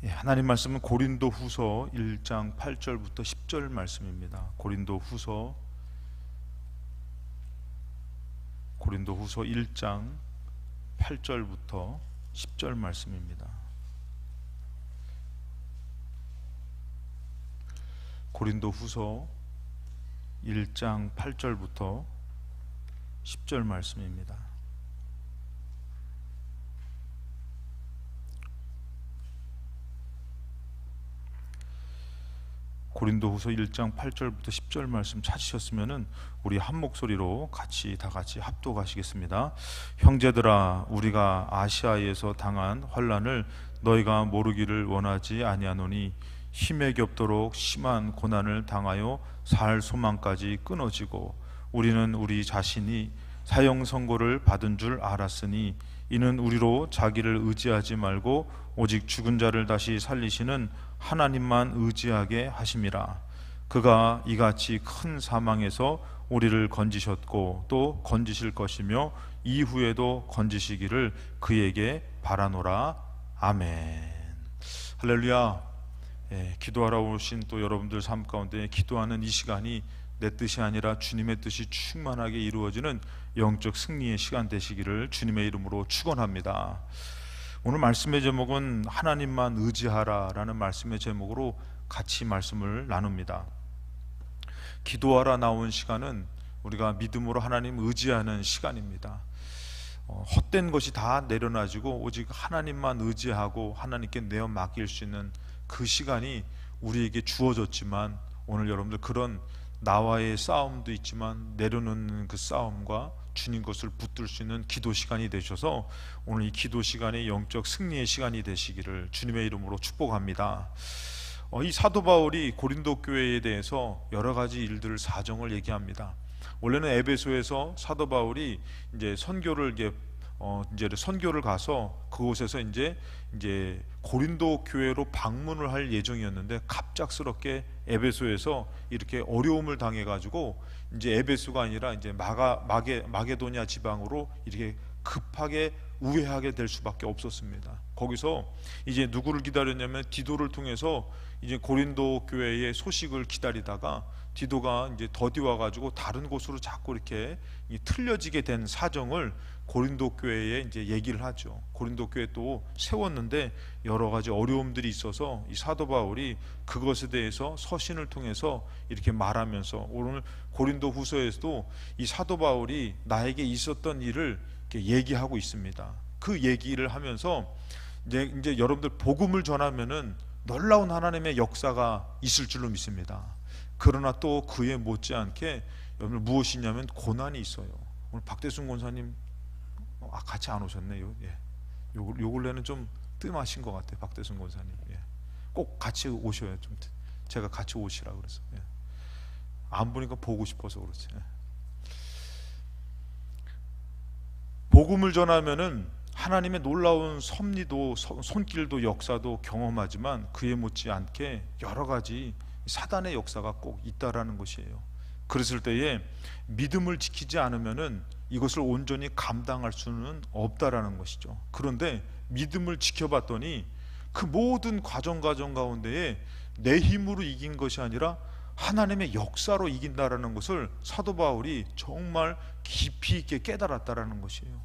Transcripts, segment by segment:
하나님 말씀은 고린도 후서 1장 8절부터 10절 말씀입니다. 고린도 후서 1장 8절부터 10절 말씀입니다. 고린도 후서 1장 8절부터 10절 말씀입니다. 고린도후서 1장 8절부터 10절 말씀 찾으셨으면은 우리 한 목소리로 다 같이 합독하시겠습니다. 형제들아, 우리가 아시아에서 당한 환난을 너희가 모르기를 원하지 아니하노니 힘에 겹도록 심한 고난을 당하여 살 소망까지 끊어지고 우리는 우리 자신이 사형 선고를 받은 줄 알았으니 이는 우리로 자기를 의지하지 말고 오직 죽은 자를 다시 살리시는 하나님만 의지하게 하심이라. 그가 이같이 큰 사망에서 우리를 건지셨고 또 건지실 것이며 이후에도 건지시기를 그에게 바라노라. 아멘. 할렐루야. 기도하러 오신 또 여러분들 삶 가운데 기도하는 이 시간이 내 뜻이 아니라 주님의 뜻이 충만하게 이루어지는 영적 승리의 시간 되시기를 주님의 이름으로 축원합니다. 오늘 말씀의 제목은 하나님만 의지하라 라는 말씀의 제목으로 같이 말씀을 나눕니다. 기도하라 나온 시간은 우리가 믿음으로 하나님 의지하는 시간입니다. 헛된 것이 다 내려놔지고 오직 하나님만 의지하고 하나님께 내어 맡길 수 있는 그 시간이 우리에게 주어졌지만, 오늘 여러분들 그런 나와의 싸움도 있지만 내려놓는 그 싸움과 주님 것을 붙들 수 있는 기도 시간이 되셔서 오늘 이 기도 시간이 영적 승리의 시간이 되시기를 주님의 이름으로 축복합니다. 이 사도 바울이 고린도 교회에 대해서 여러 가지 일들을 사정을 얘기합니다. 원래는 에베소에서 사도 바울이 이제 선교를 가서 그곳에서 이제 고린도 교회로 방문을 할 예정이었는데 갑작스럽게 에베소에서 이렇게 어려움을 당해가지고 이제 에베소가 아니라 이제 마게도냐 지방으로 이렇게 급하게 우회하게 될 수밖에 없었습니다. 거기서 이제 누구를 기다렸냐면 디도를 통해서 이제 고린도 교회의 소식을 기다리다가 디도가 이제 더디 와가지고 다른 곳으로 자꾸 이렇게 틀려지게 된 사정을 고린도 교회에 이제 얘기를 하죠. 고린도 교회 또 세웠는데 여러 가지 어려움들이 있어서 이 사도 바울이 그것에 대해서 서신을 통해서 이렇게 말하면서 오늘 고린도 후서에서도 이 사도 바울이 나에게 있었던 일을 이렇게 얘기하고 있습니다. 그 얘기를 하면서 이제 여러분들 복음을 전하면은 놀라운 하나님의 역사가 있을 줄로 믿습니다. 그러나 또 그에 못지않게 여러분 무엇이냐면 고난이 있어요. 오늘 박대순 권사님 같이 안 오셨네요. 요 근래는 좀 뜸하신 것 같아요. 박대순 권사님. 꼭 같이 오셔야 좀 제가 같이 오시라 그래서 안 보니까 보고 싶어서 그렇지. 복음을 전하면은 하나님의 놀라운 섭리도 손길도 역사도 경험하지만 그에 못지않게 여러 가지 사단의 역사가 꼭 있다라는 것이에요. 그랬을 때에 믿음을 지키지 않으면은 이것을 온전히 감당할 수는 없다라는 것이죠. 그런데 믿음을 지켜봤더니 그 모든 과정 가운데에 내 힘으로 이긴 것이 아니라 하나님의 역사로 이긴다라는 것을 사도 바울이 정말 깊이 있게 깨달았다라는 것이에요.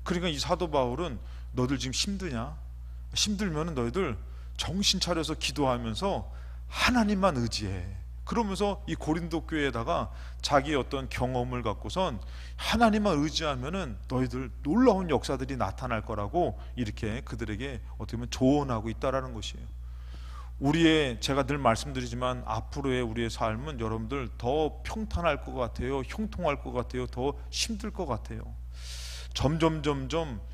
그러니까 이 사도 바울은 너들 지금 힘드냐? 힘들면은 너희들 정신 차려서 기도하면서 하나님만 의지해. 그러면서 이 고린도 교회에다가 자기의 어떤 경험을 갖고선 하나님만 의지하면은 너희들 놀라운 역사들이 나타날 거라고 이렇게 그들에게 어떻게 보면 조언하고 있다라는 것이에요. 제가 늘 말씀드리지만 앞으로의 우리의 삶은 여러분들 더 평탄할 것 같아요. 형통할 것 같아요. 더 힘들 것 같아요. 점점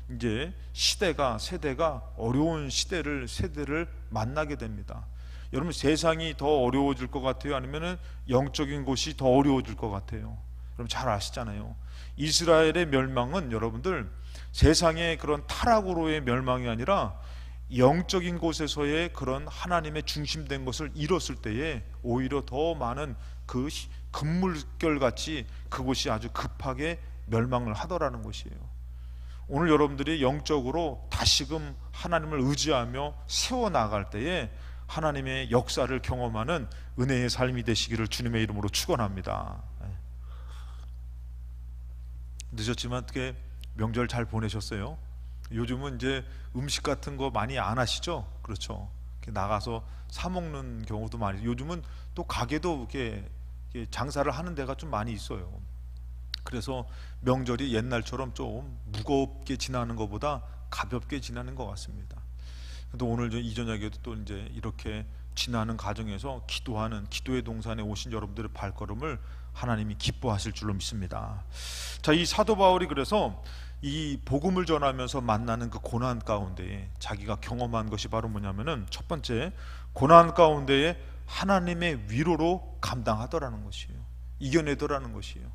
이제 세대가 어려운 세대를 만나게 됩니다. 여러분 세상이 더 어려워질 것 같아요? 아니면은 영적인 곳이 더 어려워질 것 같아요? 여러분 잘 아시잖아요. 이스라엘의 멸망은 여러분들 세상의 그런 타락으로의 멸망이 아니라 영적인 곳에서의 그런 하나님의 중심된 것을 잃었을 때에 오히려 더 많은 그 금물결같이 그곳이 아주 급하게 멸망을 하더라는 것이에요. 오늘 여러분들이 영적으로 다시금 하나님을 의지하며 세워나갈 때에 하나님의 역사를 경험하는 은혜의 삶이 되시기를 주님의 이름으로 축원합니다. 늦었지만 어떻게 명절 잘 보내셨어요? 요즘은 이제 음식 같은 거 많이 안 하시죠? 그렇죠. 나가서 사 먹는 경우도 많이. 요즘은 또 가게도 이렇게 장사를 하는 데가 좀 많이 있어요. 그래서 명절이 옛날처럼 좀 무겁게 지나는 것보다 가볍게 지나는 것 같습니다. 근데 오늘 이 저녁에도 또 이제 이렇게 지나는 과정에서 기도하는 기도의 동산에 오신 여러분들의 발걸음을 하나님이 기뻐하실 줄로 믿습니다. 자, 이 사도 바울이 그래서 이 복음을 전하면서 만나는 그 고난 가운데에 자기가 경험한 것이 바로 뭐냐면은, 첫 번째, 고난 가운데에 하나님의 위로로 감당하더라는 것이에요. 이겨내더라는 것이에요.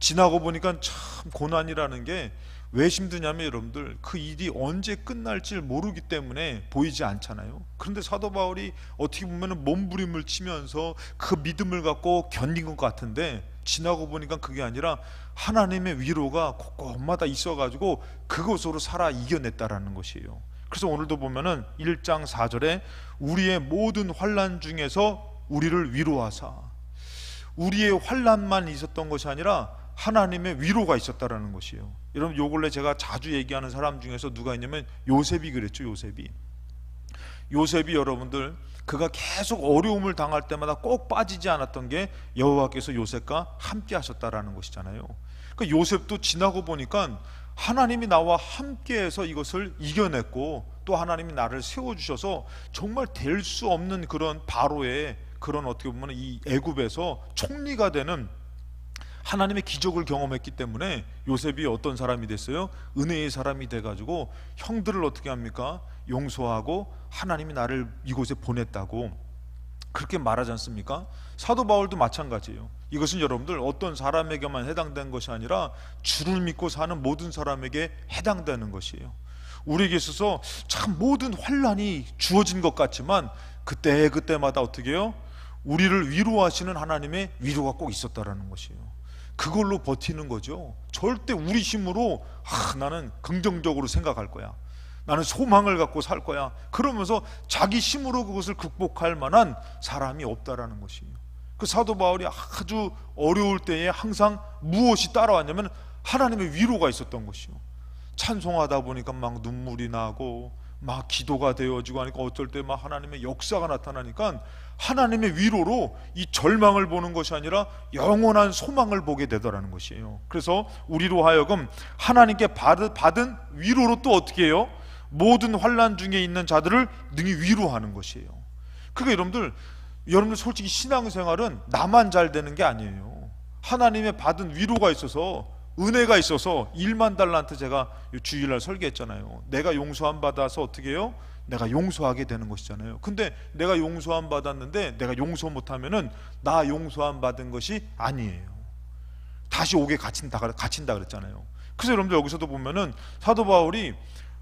지나고 보니까 참 고난이라는 게 왜 힘드냐면, 여러분들 그 일이 언제 끝날지 모르기 때문에 보이지 않잖아요. 그런데 사도 바울이 어떻게 보면 몸부림을 치면서 그 믿음을 갖고 견딘 것 같은데, 지나고 보니까 그게 아니라 하나님의 위로가 곳곳마다 있어가지고 그것으로 살아 이겨냈다라는 것이에요. 그래서 오늘도 보면은 1장 4절에 우리의 모든 환난 중에서 우리를 위로하사, 우리의 환난만 있었던 것이 아니라 하나님의 위로가 있었다라는 것이에요. 여러분, 요 근래 제가 자주 얘기하는 사람 중에서 누가 있냐면 요셉이 그랬죠. 요셉이 여러분들, 그가 계속 어려움을 당할 때마다 꼭 빠지지 않았던 게 여호와께서 요셉과 함께 하셨다라는 것이잖아요. 그러니까 요셉도 지나고 보니까 하나님이 나와 함께해서 이것을 이겨냈고, 또 하나님이 나를 세워주셔서 정말 될 수 없는 그런 바로의 그런, 어떻게 보면 이 애굽에서 총리가 되는 하나님의 기적을 경험했기 때문에 요셉이 어떤 사람이 됐어요? 은혜의 사람이 돼가지고 형들을 어떻게 합니까? 용서하고 하나님이 나를 이곳에 보냈다고 그렇게 말하지 않습니까? 사도 바울도 마찬가지예요. 이것은 여러분들 어떤 사람에게만 해당된 것이 아니라 주를 믿고 사는 모든 사람에게 해당되는 것이에요. 우리에게 있어서 참 모든 환난이 주어진 것 같지만 그때마다 어떻게 해요? 우리를 위로하시는 하나님의 위로가 꼭 있었다라는 것이에요. 그걸로 버티는 거죠. 절대 우리 힘으로 나는 긍정적으로 생각할 거야, 나는 소망을 갖고 살 거야, 그러면서 자기 힘으로 그것을 극복할 만한 사람이 없다라는 것이에요. 그 사도 바울이 아주 어려울 때에 항상 무엇이 따라왔냐면 하나님의 위로가 있었던 것이요. 찬송하다 보니까 막 눈물이 나고 막 기도가 되어지고 하니까 어쩔 때 막 하나님의 역사가 나타나니까 하나님의 위로로 이 절망을 보는 것이 아니라 영원한 소망을 보게 되더라는 것이에요. 그래서 우리로 하여금 하나님께 받은 위로로 또 어떻게 해요? 모든 환난 중에 있는 자들을 능히 위로하는 것이에요. 그러니까 여러분들 솔직히 신앙생활은 나만 잘 되는 게 아니에요. 하나님의 받은 위로가 있어서, 은혜가 있어서 1만 달란트 제가 주일날 설계했잖아요. 내가 용서함 받아서 어떻게 해요? 내가 용서하게 되는 것이잖아요. 근데 내가 용서함 받았는데 내가 용서 못하면은 나 용서함 받은 것이 아니에요. 다시 옥에 갇힌다 그랬잖아요. 그래서 여러분들 여기서도 보면은 사도 바울이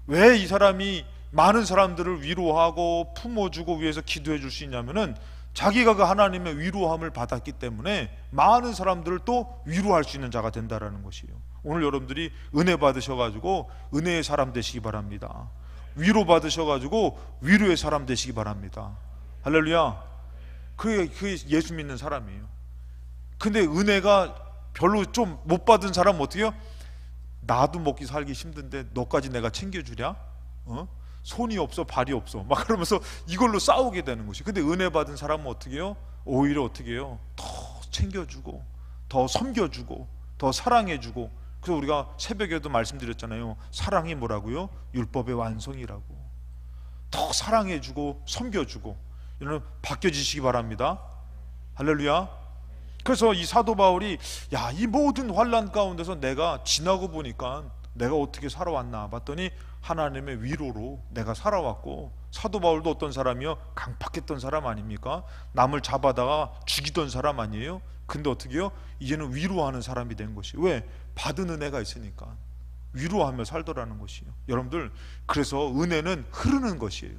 왜 이 사람이 많은 사람들을 위로하고 품어주고 위해서 기도해 줄 수 있냐면은 자기가 그 하나님의 위로함을 받았기 때문에 많은 되시는 또 위로할 수 있는 자가 된다라는 것이에요. 오늘 여러분들이 은혜 받으셔가지고 은혜의 사람 되시기 바랍니다. 위로 받으셔가지고 위로의 사람 되시기 바랍니다. 할렐루야. 그게 예수 믿는 사람이에요. 근데 은혜가 별로 좀 못 받은 사람은 어떻게 해요? 나도 먹기 살기 힘든데 너까지 내가 챙겨주랴? 손이 없어 발이 없어 막 그러면서 이걸로 싸우게 되는 것이. 근데 은혜 받은 사람은 어떻게 해요? 오히려 어떻게 해요? 더 챙겨주고 더 섬겨주고 더 사랑해주고. 그래서 우리가 새벽에도 말씀드렸잖아요. 사랑이 뭐라고요? 율법의 완성이라고. 더 사랑해주고 섬겨주고. 여러분 바뀌어지시기 바랍니다. 할렐루야. 그래서 이 사도 바울이 이 모든 환난 가운데서 내가 지나고 보니까 내가 어떻게 살아왔나 봤더니 하나님의 위로로 내가 살아왔고, 사도 바울도 어떤 사람이요? 강팍했던 사람 아닙니까? 남을 잡아다가 죽이던 사람 아니에요? 근데 어떻게 해요? 이제는 위로하는 사람이 된 것이. 왜? 받은 은혜가 있으니까 위로하며 살더라는 것이에요. 여러분들 그래서 은혜는 흐르는 것이에요.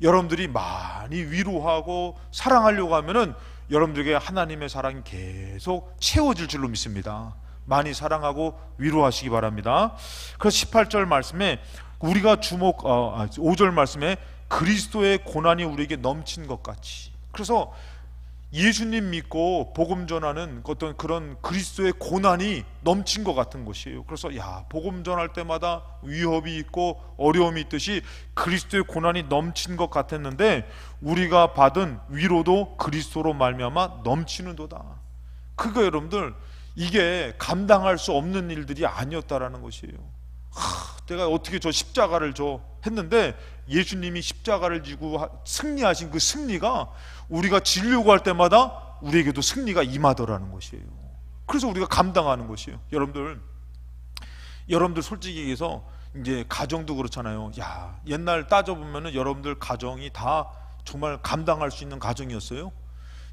여러분들이 많이 위로하고 사랑하려고 하면은 여러분들에게 하나님의 사랑이 계속 채워질 줄로 믿습니다. 많이 사랑하고 위로하시기 바랍니다. 그래서 18절 말씀에 우리가 5절 말씀에 그리스도의 고난이 우리에게 넘친 것 같이, 그래서 예수님 믿고 복음 전하는 어떤 그런 그리스도의 고난이 넘친 것 같은 것이에요. 그래서 복음 전할 때마다 위협이 있고 어려움이 있듯이 그리스도의 고난이 넘친 것 같았는데 우리가 받은 위로도 그리스도로 말미암아 넘치는도다. 그거 여러분들, 이게 감당할 수 없는 일들이 아니었다라는 것이에요. 내가 어떻게 저 십자가를 했는데 예수님이 십자가를 지고 승리하신 그 승리가 우리가 지려고 할 때마다 우리에게도 승리가 임하더라는 것이에요. 그래서 우리가 감당하는 것이에요. 여러분들 솔직히 얘기해서 이제 가정도 그렇잖아요. 옛날 따져보면은 여러분들 가정이 다 정말 감당할 수 있는 가정이었어요.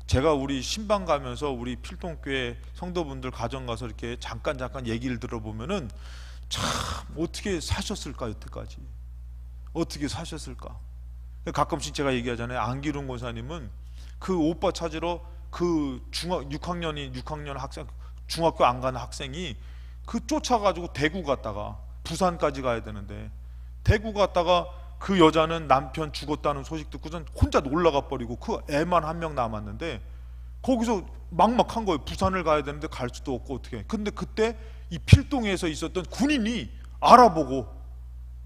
제가 우리 신방 가면서 우리 필동교회 성도분들 가정 가서 이렇게 잠깐 얘기를 들어보면은 참 어떻게 사셨을까, 여태까지 어떻게 사셨을까. 가끔씩 제가 얘기하잖아요. 안기룡 권사님은 그 오빠 찾으러 그 6학년 학생, 중학교 안 가는 학생이 그 쫓아가지고 대구 갔다가 부산까지 가야 되는데, 대구 갔다가 그 여자는 남편 죽었다는 소식 듣고선 혼자 올라가 버리고 그 애만 한 명 남았는데 거기서 막막한 거예요. 부산을 가야 되는데 갈 수도 없고 어떻게. 근데 그때 이 필동에서 있었던 군인이 알아보고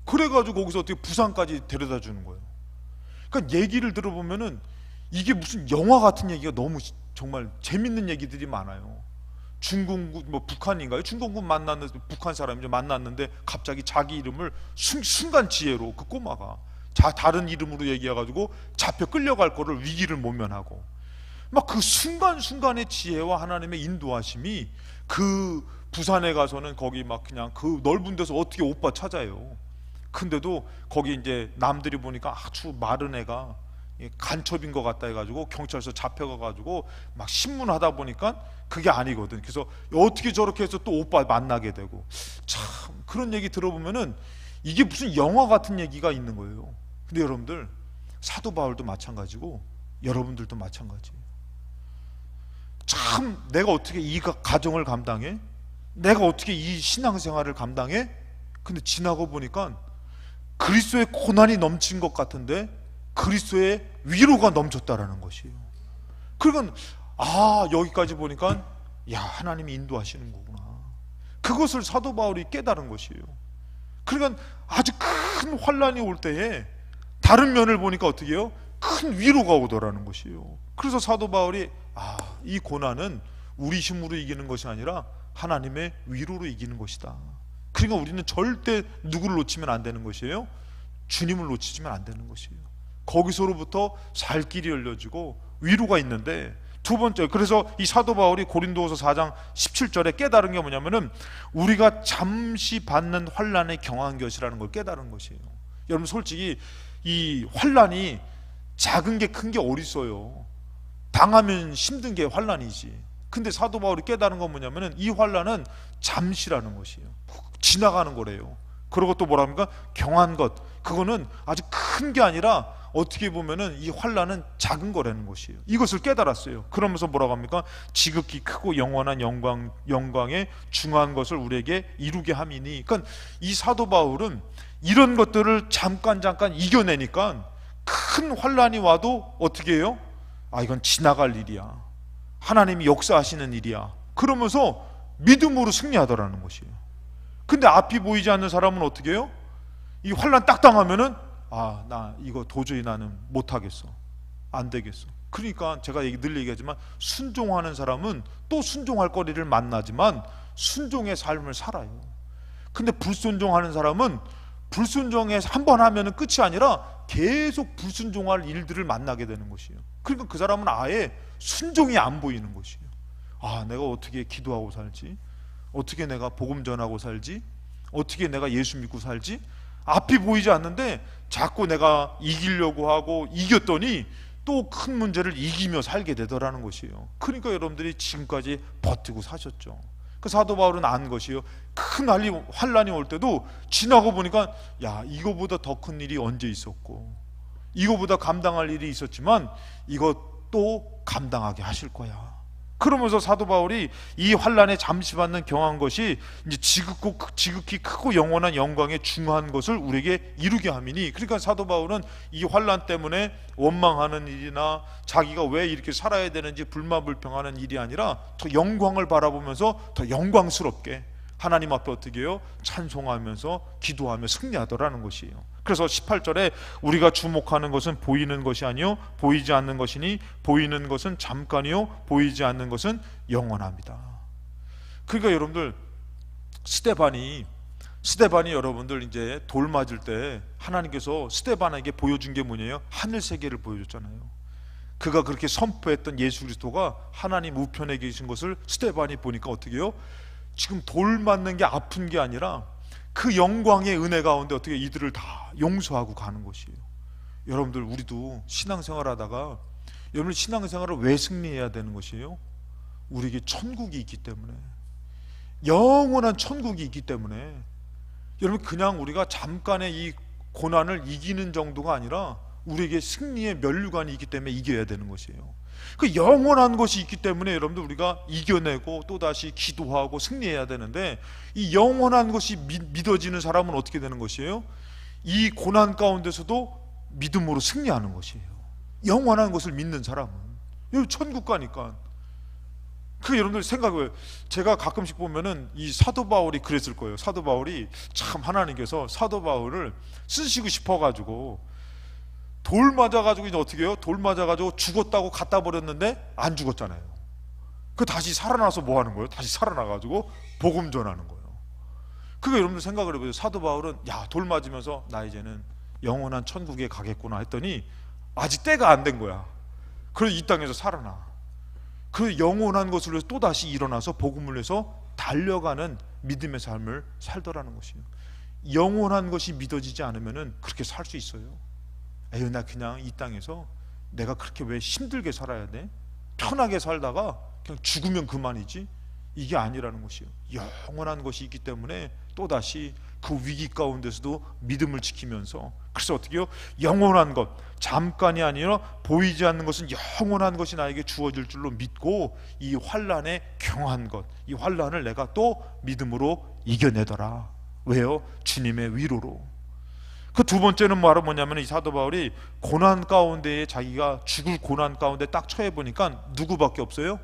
그래가지고 거기서 어떻게 부산까지 데려다 주는 거예요. 그러니까 얘기를 들어보면은 이게 무슨 영화 같은 얘기가 너무 정말 재밌는 얘기들이 많아요. 중공군, 북한인가요? 중공군 만났는데, 북한 사람이죠. 만났는데 갑자기 자기 이름을 순간 지혜로 그 꼬마가 다른 이름으로 얘기해가지고 잡혀 끌려갈 거를 위기를 모면하고, 막 그 순간순간의 지혜와 하나님의 인도하심이 그 부산에 가서는 거기 막 그냥 그 넓은 데서 어떻게 오빠 찾아요. 근데도 거기 이제 남들이 보니까 아주 마른 애가 간첩인 것 같다 해가지고 경찰서 잡혀가가지고 막 신문하다 보니까 그게 아니거든. 그래서 어떻게 저렇게 해서 또 오빠 만나게 되고, 참 그런 얘기 들어보면은 이게 무슨 영화 같은 얘기가 있는 거예요. 근데 여러분들, 사도 바울도 마찬가지고 여러분들도 마찬가지예요. 참 내가 어떻게 이 가정을 감당해? 내가 어떻게 이 신앙생활을 감당해? 근데 지나고 보니까 그리스도의 고난이 넘친 것 같은데 그리스도의 위로가 넘쳤다라는 것이에요. 그러니까 여기까지 보니까 하나님이 인도하시는 거구나. 그것을 사도 바울이 깨달은 것이에요. 그러니까 아주 큰 환난이 올 때에 다른 면을 보니까 어떻게 해요? 큰 위로가 오더라는 것이에요. 그래서 사도 바울이 이 고난은 우리 힘으로 이기는 것이 아니라 하나님의 위로로 이기는 것이다. 그러니까 우리는 절대 누구를 놓치면 안 되는 것이에요. 주님을 놓치면 안 되는 것이에요. 거기서로부터 살 길이 열려지고 위로가 있는데, 두 번째, 그래서 이 사도 바울이 고린도후서 4장 17절에 깨달은 게 뭐냐면은 우리가 잠시 받는 환난에 경한 것이라는 걸 깨달은 것이에요. 여러분 솔직히 이 환난이 작은 게 큰 게 어디 있어요. 당하면 힘든 게 환난이지. 근데 사도 바울이 깨달은 건 뭐냐면은 이 환난은 잠시라는 것이에요. 지나가는 거래요. 그리고 또 뭐라 합니까? 경한 것, 그거는 아주 큰 게 아니라 어떻게 보면은 이 환난은 작은 거라는 것이에요. 이것을 깨달았어요. 그러면서 뭐라고 합니까? 지극히 크고 영원한 영광에 중요한 것을 우리에게 이루게 함이니. 그러니까 이 사도 바울은 이런 것들을 잠깐 이겨내니까 큰 환난이 와도 어떻게 해요? 이건 지나갈 일이야. 하나님이 역사하시는 일이야. 그러면서 믿음으로 승리하더라는 것이에요. 근데 앞이 보이지 않는 사람은 어떻게 해요? 이 환난 딱 당하면은 나 이거 도저히 나는 못하겠어, 안 되겠어. 그러니까 제가 늘 얘기하지만 순종하는 사람은 또 순종할 거리를 만나지만 순종의 삶을 살아요. 근데 불순종하는 사람은 불순종에 한 번 하면은 끝이 아니라 계속 불순종할 일들을 만나게 되는 것이에요. 그러니까 그 사람은 아예 순종이 안 보이는 것이에요. 내가 어떻게 기도하고 살지? 어떻게 내가 복음 전하고 살지? 어떻게 내가 예수 믿고 살지? 앞이 보이지 않는데 자꾸 내가 이기려고 하고 이겼더니 또 큰 문제를 이기며 살게 되더라는 것이에요. 그러니까 여러분들이 지금까지 버티고 사셨죠. 그 사도 바울은 안 것이요. 큰 환난이 올 때도 지나고 보니까 이거보다 더 큰 일이 언제 있었고 이거보다 감당할 일이 있었지만 이것도 감당하게 하실 거야. 그러면서 사도 바울이 이 환난에 잠시 받는 경한 것이 이제 지극히 크고 영원한 영광에 중요한 것을 우리에게 이루게 함이니, 그러니까 사도 바울은 이 환난 때문에 원망하는 일이나 자기가 왜 이렇게 살아야 되는지 불만불평하는 일이 아니라 더 영광을 바라보면서 더 영광스럽게 하나님 앞에 어떻게 해요? 찬송하면서 기도하며 승리하더라는 것이에요. 그래서 18절에 우리가 주목하는 것은 보이는 것이 아니요 보이지 않는 것이니 보이는 것은 잠깐이요 보이지 않는 것은 영원합니다. 그러니까 여러분들 스데반이 여러분들 이제 돌 맞을 때 하나님께서 스데반에게 보여준 게 뭐냐요? 하늘 세계를 보여줬잖아요. 그가 그렇게 선포했던 예수 그리스도가 하나님 우편에 계신 것을 스데반이 보니까 어떻게 해요? 지금 돌 맞는 게 아픈 게 아니라 그 영광의 은혜 가운데 어떻게 이들을 다 용서하고 가는 것이에요. 여러분들 우리도 신앙생활 하다가 여러분 신앙생활을 왜 승리해야 되는 것이에요? 우리에게 천국이 있기 때문에, 영원한 천국이 있기 때문에. 여러분 그냥 우리가 잠깐의 이 고난을 이기는 정도가 아니라 우리에게 승리의 면류관이 있기 때문에 이겨야 되는 것이에요. 그 영원한 것이 있기 때문에 여러분들 우리가 이겨내고 또다시 기도하고 승리해야 되는데, 이 영원한 것이 믿어지는 사람은 어떻게 되는 것이에요? 이 고난 가운데서도 믿음으로 승리하는 것이에요. 영원한 것을 믿는 사람은. 여기 천국 가니까. 그 여러분들 생각해요. 제가 가끔씩 보면은 이 사도 바울이 그랬을 거예요. 사도 바울이 참 하나님께서 사도 바울을 쓰시고 싶어가지고 돌 맞아가지고 이제 어떻게 해요? 돌 맞아가지고 죽었다고 갖다 버렸는데 안 죽었잖아요. 그 다시 살아나서 뭐 하는 거예요? 다시 살아나가지고 복음 전하는 거예요. 그게 여러분들 생각을 해보세요. 사도 바울은 야, 돌 맞으면서 나 이제는 영원한 천국에 가겠구나 했더니 아직 때가 안 된 거야. 그래서 이 땅에서 살아나. 그 영원한 것을 위해서 또다시 일어나서 복음을 위해서 달려가는 믿음의 삶을 살더라는 것이에요. 영원한 것이 믿어지지 않으면 그렇게 살 수 있어요? 에휴, 나 그냥 이 땅에서 내가 그렇게 왜 힘들게 살아야 돼? 편하게 살다가 그냥 죽으면 그만이지? 이게 아니라는 것이에요. 영원한 것이 있기 때문에 또다시 그 위기 가운데서도 믿음을 지키면서, 그래서 어떻게 해요? 영원한 것, 잠깐이 아니라 보이지 않는 것은 영원한 것이 나에게 주어질 줄로 믿고 이 환난에 경한 것, 이 환난을 내가 또 믿음으로 이겨내더라. 왜요? 주님의 위로로. 그 두 번째는 뭐냐면 이 사도 바울이 고난 가운데에 자기가 죽을 고난 가운데 딱 처해 보니까 누구밖에 없어요?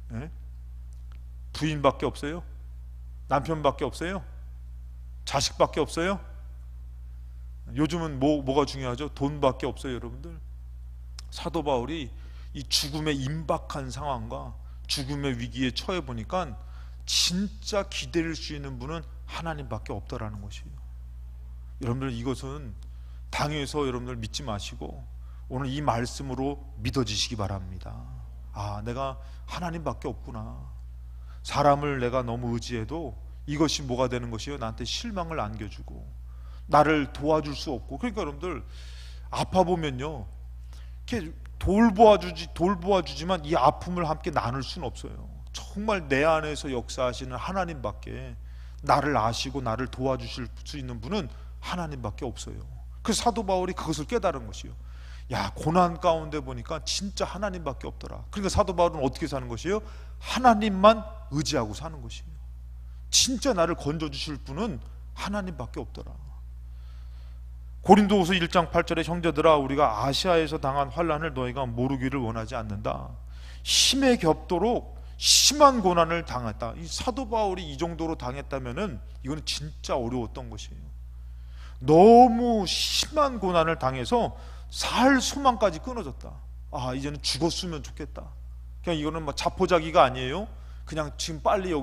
네? 부인밖에 없어요? 남편밖에 없어요? 자식밖에 없어요? 요즘은 뭐가 중요하죠? 돈밖에 없어요, 여러분들. 사도 바울이 이 죽음의 임박한 상황과 죽음의 위기에 처해 보니까 진짜 기댈 수 있는 분은 하나님밖에 없다라는 것이에요. 여러분들 이것은 당해서 여러분들 믿지 마시고 오늘 이 말씀으로 믿어지시기 바랍니다. 아, 내가 하나님밖에 없구나. 사람을 내가 너무 의지해도 이것이 뭐가 되는 것이에요? 나한테 실망을 안겨주고 나를 도와줄 수 없고. 그러니까 여러분들 아파 보면요, 이렇게 돌보아주지만 이 아픔을 함께 나눌 수는 없어요. 정말 내 안에서 역사하시는 하나님밖에, 나를 아시고 나를 도와주실 수 있는 분은 하나님밖에 없어요. 그래서 사도 바울이 그것을 깨달은 것이요. 야, 고난 가운데 보니까 진짜 하나님밖에 없더라. 그러니까 사도 바울은 어떻게 사는 것이에요? 하나님만 의지하고 사는 것이에요. 진짜 나를 건져주실 분은 하나님밖에 없더라. 고린도후서 1장 8절에 형제들아, 우리가 아시아에서 당한 환난을 너희가 모르기를 원하지 않는다. 힘에 겹도록 심한 고난을 당했다. 이 사도 바울이 이 정도로 당했다면은 이거는 진짜 어려웠던 것이에요. 너무 심한 고난을 당해서 살 소망까지 끊어졌다. 아, 이제는 죽었으면 좋겠다. 그냥 이거는 막 자포자기가 아니에요. 그냥 지금 빨리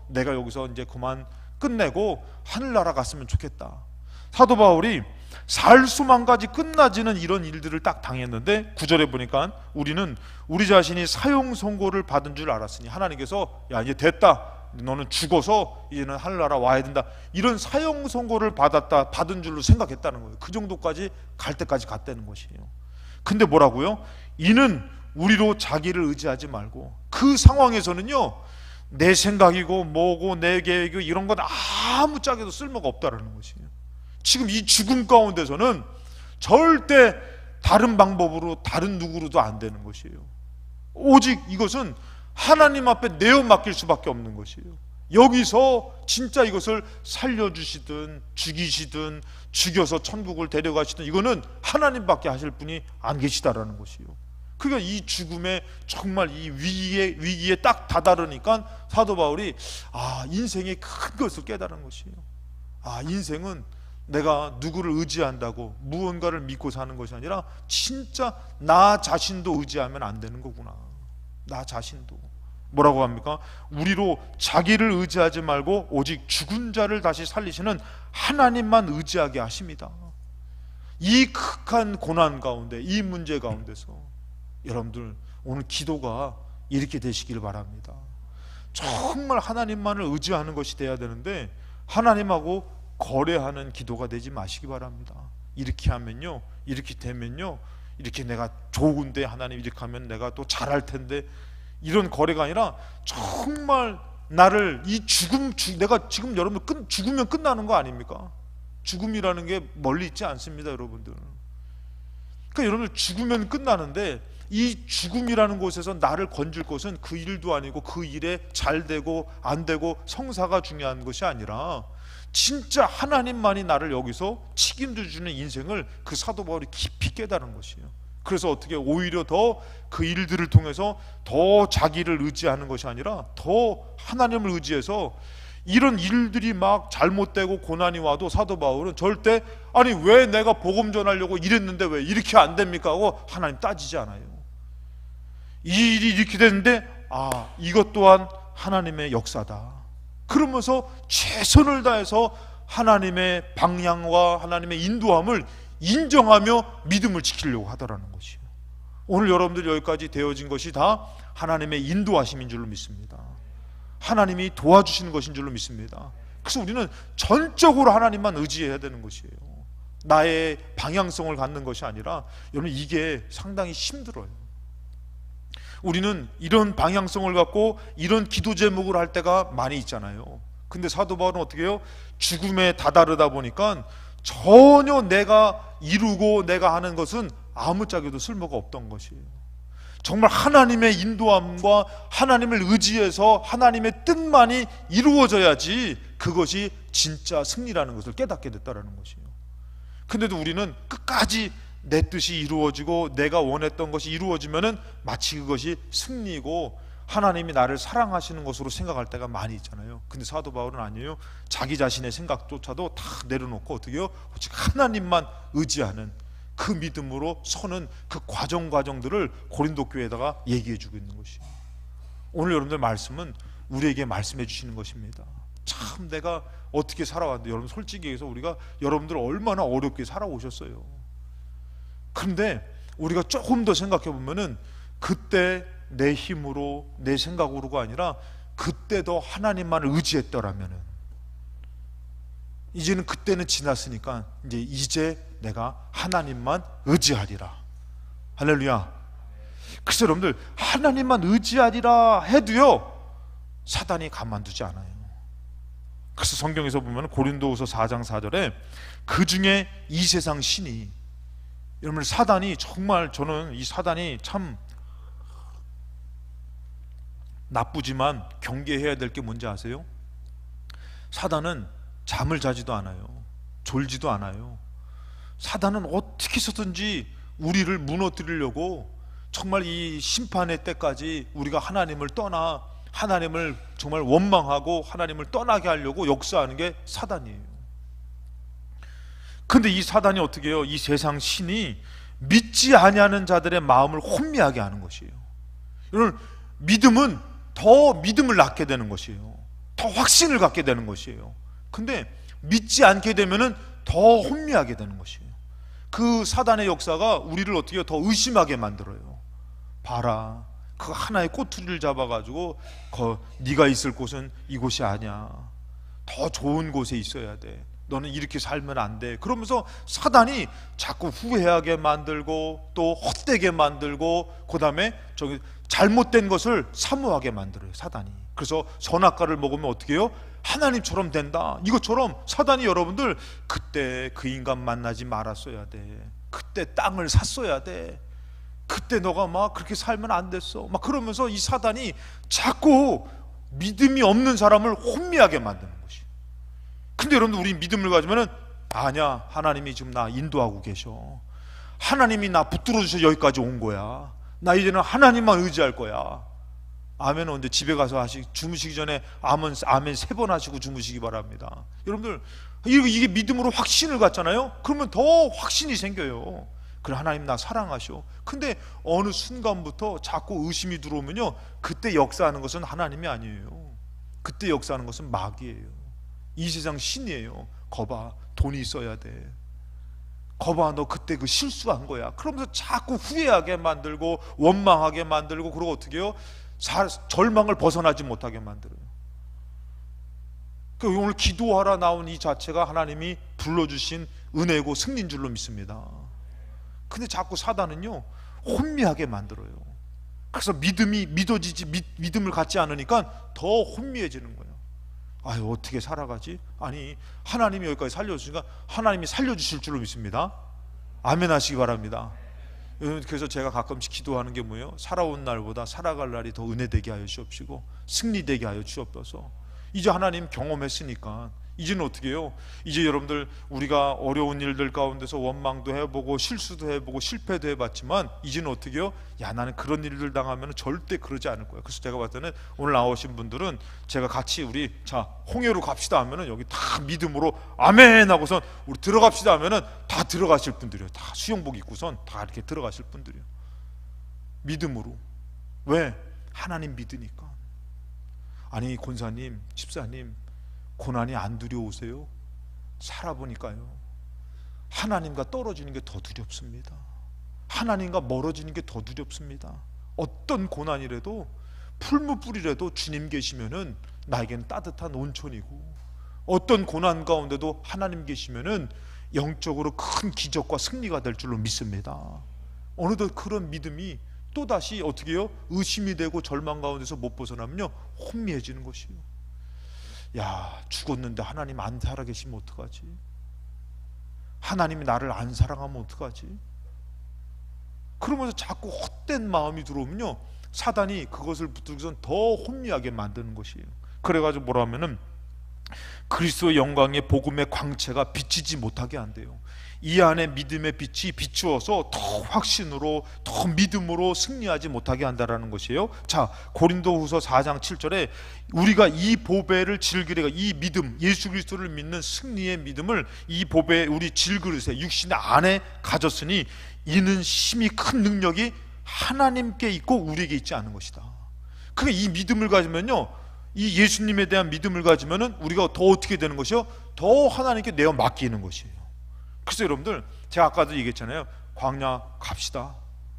내가 여기서 이제 그만 끝내고 하늘나라 갔으면 좋겠다. 사도 바울이 살 소망까지 끝나지는 이런 일들을 딱 당했는데 9절에 보니까 우리는 우리 자신이 사형 선고를 받은 줄 알았으니, 하나님께서 야, 이제 됐다, 너는 죽어서 이제는 하늘나라 와야 된다, 이런 사형 선고를 받은 줄로 생각했다는 거예요. 그 정도까지 갈 때까지 갔다는 것이에요. 근데 뭐라고요? 이는 우리로 자기를 의지하지 말고, 그 상황에서는요 내 생각이고 뭐고 내 계획이고 이런 건 아무짝에도 쓸모가 없다라는 것이에요. 지금 이 죽음 가운데서는 절대 다른 방법으로 다른 누구로도 안 되는 것이에요. 오직 이것은 하나님 앞에 내어 맡길 수밖에 없는 것이에요. 여기서 진짜 이것을 살려주시든 죽이시든 죽여서 천국을 데려가시든 이거는 하나님밖에 하실 분이 안 계시다라는 것이에요. 그러니까 이 죽음에 정말 이 위기에 딱 다다르니까 사도 바울이 인생의 큰 것을 깨달은 것이에요. 인생은 내가 누구를 의지한다고 무언가를 믿고 사는 것이 아니라 진짜 나 자신도 의지하면 안 되는 거구나. 나 자신도. 뭐라고 합니까? 우리로 자기를 의지하지 말고 오직 죽은 자를 다시 살리시는 하나님만 의지하게 하십니다. 이 극한 고난 가운데, 이 문제 가운데서 여러분들 오늘 기도가 이렇게 되시길 바랍니다. 정말 하나님만을 의지하는 것이 돼야 되는데 하나님하고 거래하는 기도가 되지 마시기 바랍니다. 이렇게 하면요, 이렇게 되면요, 이렇게 내가 좋은데 하나님 이렇게 하면 내가 또 잘할 텐데, 이런 거래가 아니라 정말 나를 이 내가 지금 여러분들 죽으면 끝나는 거 아닙니까? 죽음이라는 게 멀리 있지 않습니다, 여러분들. 그러니까 여러분들 죽으면 끝나는데 이 죽음이라는 곳에서 나를 건질 것은 그 일도 아니고 그 일에 잘 되고 안 되고 성사가 중요한 것이 아니라 진짜 하나님만이 나를 여기서 책임져 주는 인생을 그 사도 바울이 깊이 깨달은 것이에요. 그래서 어떻게 오히려 더 그 일들을 통해서 더 자기를 의지하는 것이 아니라 더 하나님을 의지해서 이런 일들이 막 잘못되고 고난이 와도 사도 바울은 절대 아니 왜 내가 복음 전하려고 이랬는데 왜 이렇게 안 됩니까 하고 하나님 따지지 않아요. 이 일이 이렇게 됐는데 이것 또한 하나님의 역사다. 그러면서 최선을 다해서 하나님의 방향과 하나님의 인도함을 인정하며 믿음을 지키려고 하더라는 것이에요. 오늘 여러분들 여기까지 되어진 것이 다 하나님의 인도하심인 줄로 믿습니다. 하나님이 도와주시는 것인 줄로 믿습니다. 그래서 우리는 전적으로 하나님만 의지해야 되는 것이에요. 나의 방향성을 갖는 것이 아니라 여러분 이게 상당히 힘들어요. 우리는 이런 방향성을 갖고 이런 기도 제목을 할 때가 많이 있잖아요. 근데 사도 바울은 어떻게 해요? 죽음에 다다르다 보니까 전혀 내가 이루고 내가 하는 것은 아무짝에도 쓸모가 없던 것이에요. 정말 하나님의 인도함과 하나님을 의지해서 하나님의 뜻만이 이루어져야지 그것이 진짜 승리라는 것을 깨닫게 됐다는 것이에요. 근데도 우리는 끝까지 내 뜻이 이루어지고 내가 원했던 것이 이루어지면은 마치 그것이 승리고 하나님이 나를 사랑하시는 것으로 생각할 때가 많이 있잖아요. 근데 사도 바울은 아니에요. 자기 자신의 생각조차도 다 내려놓고 어떻게 해요? 오직 하나님만 의지하는 그 믿음으로 서는 그 과정들을 고린도 교회에다가 얘기해 주고 있는 것이에요. 오늘 여러분들 말씀은 우리에게 말씀해 주시는 것입니다. 참 내가 어떻게 살아왔는데 여러분 솔직히 얘기해서 우리가 여러분들 얼마나 어렵게 살아오셨어요. 그런데 우리가 조금 더 생각해 보면은 그때 내 힘으로 내 생각으로가 아니라 그때도 하나님만 의지했더라면은 이제는 그때는 지났으니까 이제 내가 하나님만 의지하리라. 할렐루야. 그래서 여러분들 하나님만 의지하리라 해도요 사단이 가만두지 않아요. 그래서 성경에서 보면 고린도후서 4장 4절에 그 중에 이 세상 신이, 여러분 사단이 정말, 저는 이 사단이 참 나쁘지만 경계해야 될 게 뭔지 아세요? 사단은 잠을 자지도 않아요. 졸지도 않아요. 사단은 어떻게 해서든지 우리를 무너뜨리려고 정말 이 심판의 때까지 우리가 하나님을 떠나 하나님을 정말 원망하고 하나님을 떠나게 하려고 역사하는 게 사단이에요. 근데 이 사단이 어떻게 해요? 이 세상 신이 믿지 아니하는 자들의 마음을 혼미하게 하는 것이에요. 여러분 믿음은 더 믿음을 낳게 되는 것이에요. 더 확신을 갖게 되는 것이에요. 근데 믿지 않게 되면은 더 혼미하게 되는 것이에요. 그 사단의 역사가 우리를 어떻게 해요? 더 의심하게 만들어요. 봐라, 그 하나의 꼬투리를 잡아가지고 네가 있을 곳은 이곳이 아니야. 더 좋은 곳에 있어야 돼. 너는 이렇게 살면 안 돼. 그러면서 사단이 자꾸 후회하게 만들고 또 헛되게 만들고 그 다음에 잘못된 것을 사모하게 만들어요, 사단이. 그래서 선악과를 먹으면 어떻게 해요? 하나님처럼 된다. 이것처럼 사단이 여러분들 그때 그 인간 만나지 말았어야 돼. 그때 땅을 샀어야 돼. 그때 너가 막 그렇게 살면 안 됐어. 막 그러면서 이 사단이 자꾸 믿음이 없는 사람을 혼미하게 만드는 것이. 근데 여러분들, 우리 믿음을 가지면은 아니야, 하나님이 지금 나 인도하고 계셔. 하나님이 나 붙들어 주셔서 여기까지 온 거야. 나 이제는 하나님만 의지할 거야. 아멘은 언제 집에 가서 주무시기 전에 아멘 3번 하시고 주무시기 바랍니다. 여러분들, 이게 믿음으로 확신을 갖잖아요. 그러면 더 확신이 생겨요. 그래, 하나님 나 사랑하셔. 근데 어느 순간부터 자꾸 의심이 들어오면요, 그때 역사하는 것은 하나님이 아니에요. 그때 역사하는 것은 마귀예요. 이 세상 신이에요. 거봐, 돈이 있어야 돼. 거봐, 너 그때 그 실수한 거야. 그러면서 자꾸 후회하게 만들고 원망하게 만들고, 그러고 어떻게 해요? 절망을 벗어나지 못하게 만들어요. 오늘 기도하라 나온 이 자체가 하나님이 불러주신 은혜고 승리인 줄로 믿습니다. 근데 자꾸 사단은요, 혼미하게 만들어요. 그래서 믿음이 믿어지지, 믿음을 갖지 않으니까 더 혼미해지는 거예요. 아유, 어떻게 살아가지? 아니, 하나님이 여기까지 살려주시니까 하나님이 살려주실 줄로 믿습니다. 아멘 하시기 바랍니다. 그래서 제가 가끔씩 기도하는 게 뭐예요? 살아온 날보다 살아갈 날이 더 은혜되게 하여 주옵시고 승리되게 하여 주옵소서. 이제 하나님 경험했으니까 이제는 어떻게 해요? 이제 여러분들, 우리가 어려운 일들 가운데서 원망도 해보고 실수도 해보고 실패도 해봤지만 이제는 어떻게 해요? 야, 나는 그런 일들 당하면 절대 그러지 않을 거야. 그래서 제가 봤을 때는 오늘 나오신 분들은 제가 같이 우리 홍해로 갑시다 하면은 여기 다 믿음으로 아멘 하고선 우리 들어갑시다 하면은 다 들어가실 분들이에요. 다 수영복 입고선 다 이렇게 들어가실 분들이에요. 믿음으로. 왜? 하나님 믿으니까. 아니, 권사님, 집사님, 고난이 안 두려우세요? 살아보니까요, 하나님과 떨어지는 게 더 두렵습니다. 하나님과 멀어지는 게 더 두렵습니다. 어떤 고난이라도, 풀무불이라도 주님 계시면은 나에게는 따뜻한 온천이고, 어떤 고난 가운데도 하나님 계시면은 영적으로 큰 기적과 승리가 될 줄로 믿습니다. 어느덧 그런 믿음이 또다시 어떻게 해요? 의심이 되고 절망 가운데서 못 벗어나면요, 혼미해지는 것이에요. 야, 죽었는데 하나님 안 살아계시면 어떡하지? 하나님이 나를 안 사랑하면 어떡하지? 그러면서 자꾸 헛된 마음이 들어오면요, 사단이 그것을 붙들고선 더 혼미하게 만드는 것이에요. 그래가지고 뭐라 하면은 그리스도의 영광의 복음의 광채가 비치지 못하게 한대요. 이 안에 믿음의 빛이 비추어서 더 확신으로, 더 믿음으로 승리하지 못하게 한다라는 것이에요. 자, 고린도후서 4장 7절에 우리가 이 보배를 질그릇에, 이 믿음, 예수 그리스도를 믿는 승리의 믿음을 이 보배, 우리 질그릇에, 육신 안에 가졌으니 이는 심히 큰 능력이 하나님께 있고 우리에게 있지 않은 것이다. 그러니까 이 믿음을 가지면요, 이 예수님에 대한 믿음을 가지면은 우리가 더 어떻게 되는 것이요? 더 하나님께 내어 맡기는 것이에요. 그래서 여러분들, 제가 아까도 얘기했잖아요. 광야 갑시다,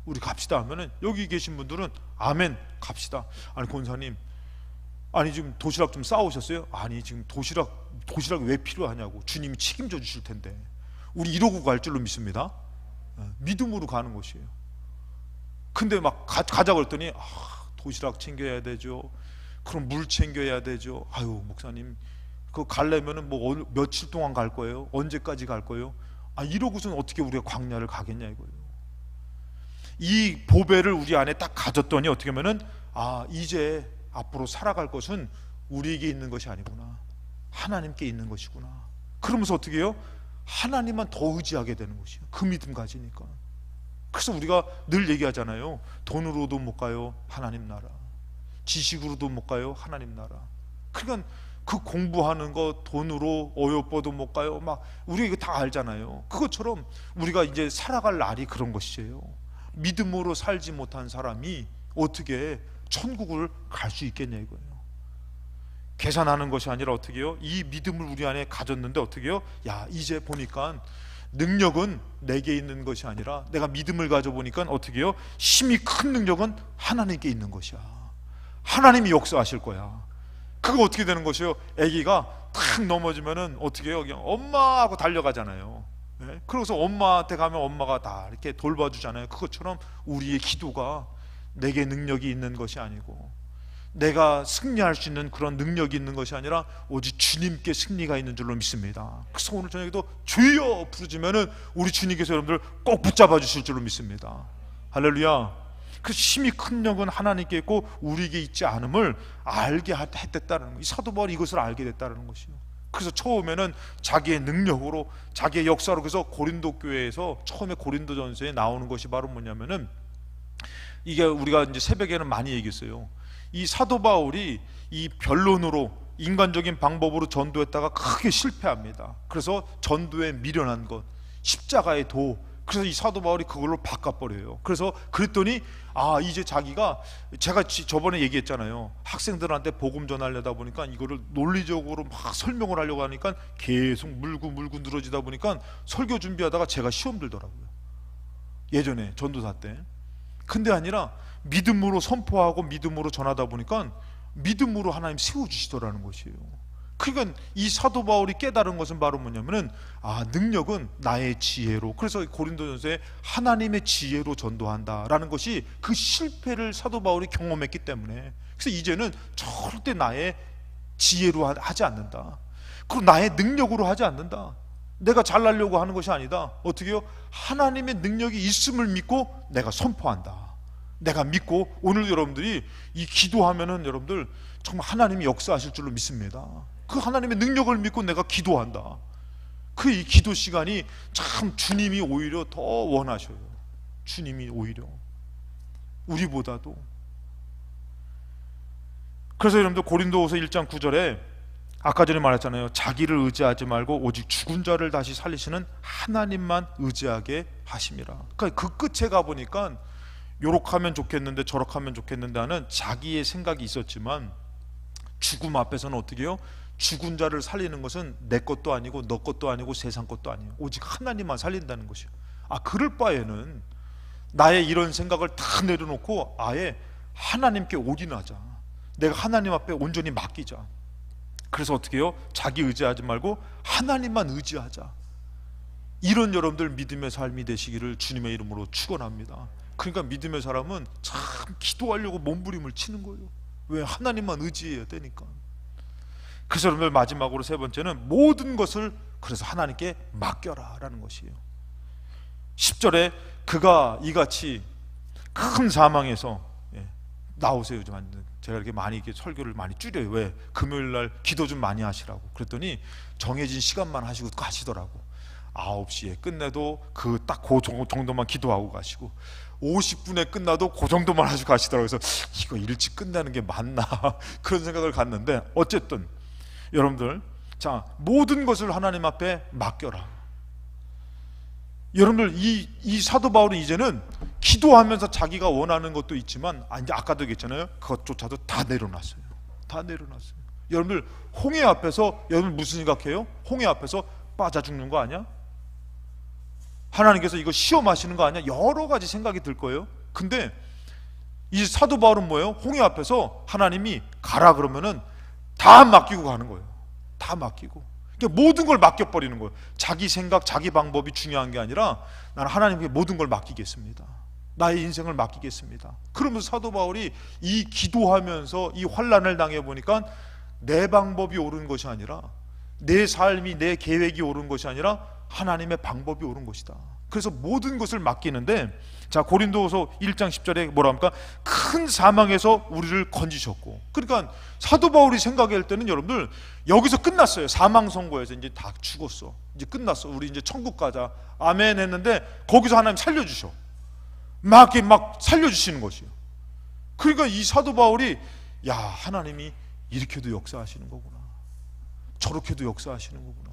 우리 갑시다 하면은 여기 계신 분들은 아멘 갑시다. 아니, 권사님, 아니 지금 도시락 좀 싸오셨어요? 아니, 지금 도시락 왜 필요하냐고. 주님이 책임져 주실 텐데. 우리 이러고 갈 줄로 믿습니다. 믿음으로 가는 것이에요. 근데 막 가자고 했더니 도시락 챙겨야 되죠. 그럼 물 챙겨야 되죠. 아유, 목사님, 그거 가려면은 뭐 며칠 동안 갈 거예요? 언제까지 갈 거예요? 이러고서는 어떻게 우리가 광야를 가겠냐 이거예요. 이 보배를 우리 안에 딱 가졌더니 어떻게 하면은 이제 앞으로 살아갈 것은 우리에게 있는 것이 아니구나, 하나님께 있는 것이구나. 그러면서 어떻게 해요? 하나님만 더 의지하게 되는 것이에요. 그 믿음 가지니까. 그래서 우리가 늘 얘기하잖아요. 돈으로도 못 가요, 하나님 나라. 지식으로도 못 가요, 하나님 나라. 그러니까 그 공부하는 거 돈으로 어여뻐도 못 가요. 막 우리가 이거 다 알잖아요. 그것처럼 우리가 이제 살아갈 날이 그런 것이에요. 믿음으로 살지 못한 사람이 어떻게 천국을 갈 수 있겠냐 이거예요. 계산하는 것이 아니라 어떻게 해요? 이 믿음을 우리 안에 가졌는데 어떻게 해요? 야, 이제 보니까 능력은 내게 있는 것이 아니라 내가 믿음을 가져보니까 어떻게 해요? 힘이 큰 능력은 하나님께 있는 것이야. 하나님이 역사하실 거야. 그거 어떻게 되는 것이요? 아기가 탁 넘어지면은 어떻게 해요? 그냥 엄마 하고 달려가잖아요. 네? 그래서 엄마한테 가면 엄마가 다 이렇게 돌봐주잖아요. 그것처럼 우리의 기도가 내게 능력이 있는 것이 아니고 내가 승리할 수 있는 그런 능력이 있는 것이 아니라 오직 주님께 승리가 있는 줄로 믿습니다. 그래서 오늘 저녁에도 주여 부르지면은 우리 주님께서 여러분들 꼭 붙잡아 주실 줄로 믿습니다. 할렐루야. 그 힘이 큰 영은 하나님께 있고 우리에게 있지 않음을 알게 했댔다는 거예요. 이 사도 바울이 이것을 알게 됐다는 것이요. 그래서 처음에는 자기의 능력으로, 자기의 역사로, 그래서 고린도 교회에서 처음에 고린도전서에 나오는 것이 바로 뭐냐면은, 이게 우리가 이제 새벽에는 많이 얘기했어요. 이 사도 바울이 이 변론으로, 인간적인 방법으로 전도했다가 크게 실패합니다. 그래서 전도에 미련한 것, 십자가의 도, 그래서 이 사도 바울이 그걸로 바꿔버려요. 그래서 그랬더니 이제 자기가, 제가 저번에 얘기했잖아요. 학생들한테 복음 전하려다 보니까 이거를 논리적으로 막 설명을 하려고 하니까 계속 물고 늘어지다 보니까 설교 준비하다가 제가 시험 들더라고요. 예전에 전도사 때. 근데 아니라 믿음으로 선포하고 믿음으로 전하다 보니까 믿음으로 하나님 세워주시더라는 것이에요. 그러니까 이 사도 바울이 깨달은 것은 바로 뭐냐면은, 능력은 나의 지혜로, 그래서 고린도전서에 하나님의 지혜로 전도한다라는 것이, 그 실패를 사도 바울이 경험했기 때문에, 그래서 이제는 절대 나의 지혜로 하지 않는다, 그리고 나의 능력으로 하지 않는다, 내가 잘나려고 하는 것이 아니다. 어떻게요? 하나님의 능력이 있음을 믿고 내가 선포한다. 내가 믿고, 오늘 여러분들이 이 기도하면은 여러분들 정말 하나님이 역사하실 줄로 믿습니다. 그 하나님의 능력을 믿고 내가 기도한다. 그 이 기도 시간이 참 주님이 오히려 더 원하셔요. 주님이 오히려 우리보다도. 그래서 여러분들 고린도후서 1장 9절에 아까 전에 말했잖아요. 자기를 의지하지 말고 오직 죽은 자를 다시 살리시는 하나님만 의지하게 하심이라. 그러니까 그 끝에 가보니까 요렇게 하면 좋겠는데 저렇게 하면 좋겠는데 하는 자기의 생각이 있었지만, 죽음 앞에서는 어떻게 해요? 죽은 자를 살리는 것은 내 것도 아니고 너 것도 아니고 세상 것도 아니에요. 오직 하나님만 살린다는 것이에요. 그럴 바에는 나의 이런 생각을 다 내려놓고 아예 하나님께 올인하자. 내가 하나님 앞에 온전히 맡기자. 그래서 어떻게 해요? 자기 의지하지 말고 하나님만 의지하자. 이런 여러분들 믿음의 삶이 되시기를 주님의 이름으로 축원합니다. 그러니까 믿음의 사람은 참 기도하려고 몸부림을 치는 거예요. 왜? 하나님만 의지해야 되니까. 그래서 여러분들 마지막으로 세 번째는 모든 것을 그래서 하나님께 맡겨라 라는 것이에요. 10절에 그가 이같이 큰 사망에서, 나오세요. 제가 이렇게 많이 이렇게 설교를 많이 줄여요. 왜? 금요일날 기도 좀 많이 하시라고. 그랬더니 정해진 시간만 하시고 가시더라고. 9시에 끝내도 그 정도만 기도하고 가시고, 50분에 끝나도 그 정도만 하시고 가시더라고요. 그래서 이거 일찍 끝내는 게 맞나 그런 생각을 갖는데, 어쨌든 여러분들, 자, 모든 것을 하나님 앞에 맡겨라. 여러분들 이 사도 바울은 이제는 기도하면서 자기가 원하는 것도 있지만, 이제 아까도 얘기했잖아요. 그것조차도 다 내려놨어요. 다 내려놨어요. 여러분들 홍해 앞에서 여러분 무슨 생각해요? 홍해 앞에서 빠져 죽는 거 아니야? 하나님께서 이거 시험하시는 거 아니야? 여러 가지 생각이 들 거예요. 근데 이 사도 바울은 뭐예요? 홍해 앞에서 하나님이 가라 그러면은 다 맡기고 가는 거예요. 다 맡기고. 그러니까 모든 걸 맡겨버리는 거예요. 자기 생각, 자기 방법이 중요한 게 아니라 나는 하나님께 모든 걸 맡기겠습니다. 나의 인생을 맡기겠습니다. 그러면서 사도 바울이 이 기도하면서 이 환난을 당해보니까 내 방법이 옳은 것이 아니라, 내 삶이, 내 계획이 옳은 것이 아니라 하나님의 방법이 옳은 것이다. 그래서 모든 것을 맡기는데, 자, 고린도후서 1장 10절에 뭐라 합니까? 큰 사망에서 우리를 건지셨고. 그러니까 사도 바울이 생각할 때는 여러분들 여기서 끝났어요. 사망 선고에서 이제 다 죽었어. 이제 끝났어. 우리 이제 천국 가자. 아멘 했는데 거기서 하나님 살려주셔. 막 살려주시는 것이에요. 그러니까 이 사도 바울이, 야, 하나님이 이렇게도 역사하시는 거구나, 저렇게도 역사하시는 거구나,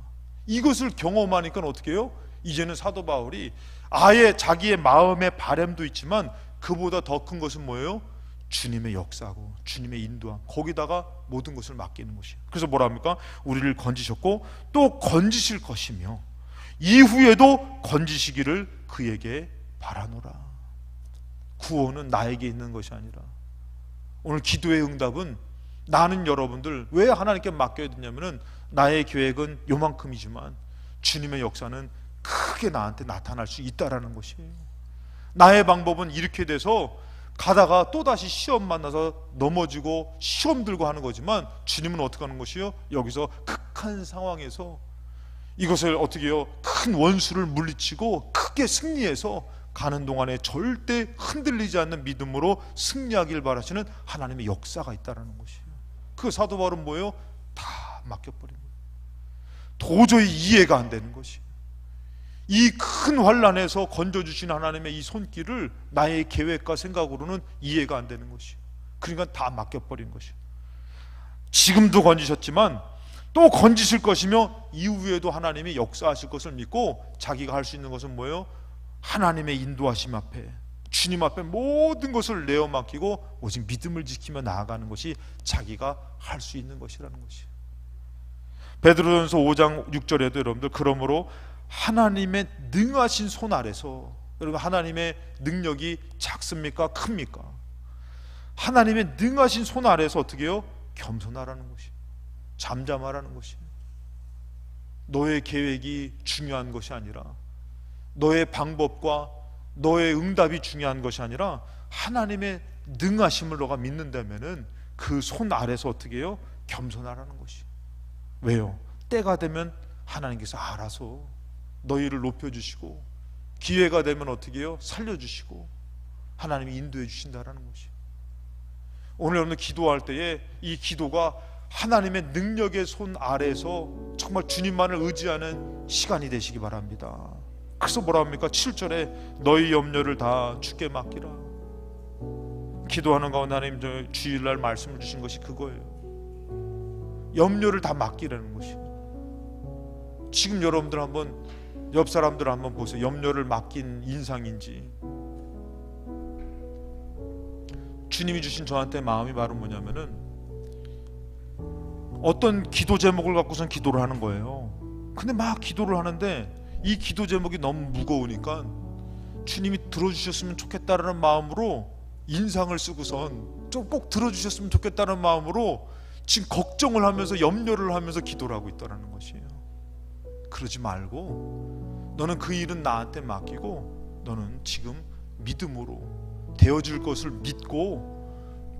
이것을 경험하니까 어떻게 해요? 이제는 사도 바울이 아예 자기의 마음의 바람도 있지만 그보다 더 큰 것은 뭐예요? 주님의 역사고 주님의 인도함, 거기다가 모든 것을 맡기는 것이에요. 그래서 뭐라 합니까? 우리를 건지셨고 또 건지실 것이며 이후에도 건지시기를 그에게 바라노라. 구원은 나에게 있는 것이 아니라, 오늘 기도의 응답은 나는 여러분들 왜 하나님께 맡겨야 되냐면은, 나의 계획은 요만큼이지만 주님의 역사는 크게 나한테 나타날 수 있다라는 것이에요. 나의 방법은 이렇게 돼서 가다가 또다시 시험 만나서 넘어지고 시험 들고 하는 거지만, 주님은 어떻게 하는 것이요? 여기서 극한 상황에서 이것을 어떻게 해요? 큰 원수를 물리치고 크게 승리해서 가는 동안에 절대 흔들리지 않는 믿음으로 승리하길 바라시는 하나님의 역사가 있다는 것이에요. 그 사도 바울은 뭐예요? 다 맡겨버린 거예요. 도저히 이해가 안 되는 것이, 이 큰 환난에서 건져주신 하나님의 이 손길을 나의 계획과 생각으로는 이해가 안 되는 것이, 그러니까 다 맡겨버린 것이. 지금도 건지셨지만 또 건지실 것이며 이후에도 하나님이 역사하실 것을 믿고 자기가 할 수 있는 것은 뭐예요? 하나님의 인도하심 앞에, 주님 앞에 모든 것을 내어 맡기고 오직 믿음을 지키며 나아가는 것이 자기가 할 수 있는 것이라는 것이. 베드로전서 5장 6절에도 여러분들, 그러므로 하나님의 능하신 손 아래서, 여러분 하나님의 능력이 작습니까? 큽니까? 하나님의 능하신 손 아래서 어떻게 해요? 겸손하라는 것이, 잠잠하라는 것이. 너의 계획이 중요한 것이 아니라, 너의 방법과 너의 응답이 중요한 것이 아니라 하나님의 능하심을 너가 믿는다면은 그 손 아래서 어떻게 해요? 겸손하라는 것이. 왜요? 때가 되면 하나님께서 알아서 너희를 높여주시고, 기회가 되면 어떻게 해요? 살려주시고 하나님이 인도해 주신다라는 것이. 오늘 여러분 기도할 때에 이 기도가 하나님의 능력의 손 아래에서 정말 주님만을 의지하는 시간이 되시기 바랍니다. 그래서 뭐라 합니까? 7절에 너희 염려를 다 주께 맡기라. 기도하는 가운데 하나님 저 주일날 말씀을 주신 것이 그거예요. 염려를 다 맡기라는 것이. 지금 여러분들 한번 옆 사람들 한번 보세요. 염려를 맡긴 인상인지. 주님이 주신 저한테 마음이 바로 뭐냐면은, 어떤 기도 제목을 갖고선 기도를 하는 거예요. 근데 막 기도를 하는데 이 기도 제목이 너무 무거우니까 주님이 들어주셨으면 좋겠다라는 마음으로 인상을 쓰고선 좀 꼭 들어주셨으면 좋겠다는 마음으로 지금 걱정을 하면서 염려를 하면서 기도를 하고 있다는 것이에요. 그러지 말고 너는 그 일은 나한테 맡기고 너는 지금 믿음으로 되어줄 것을 믿고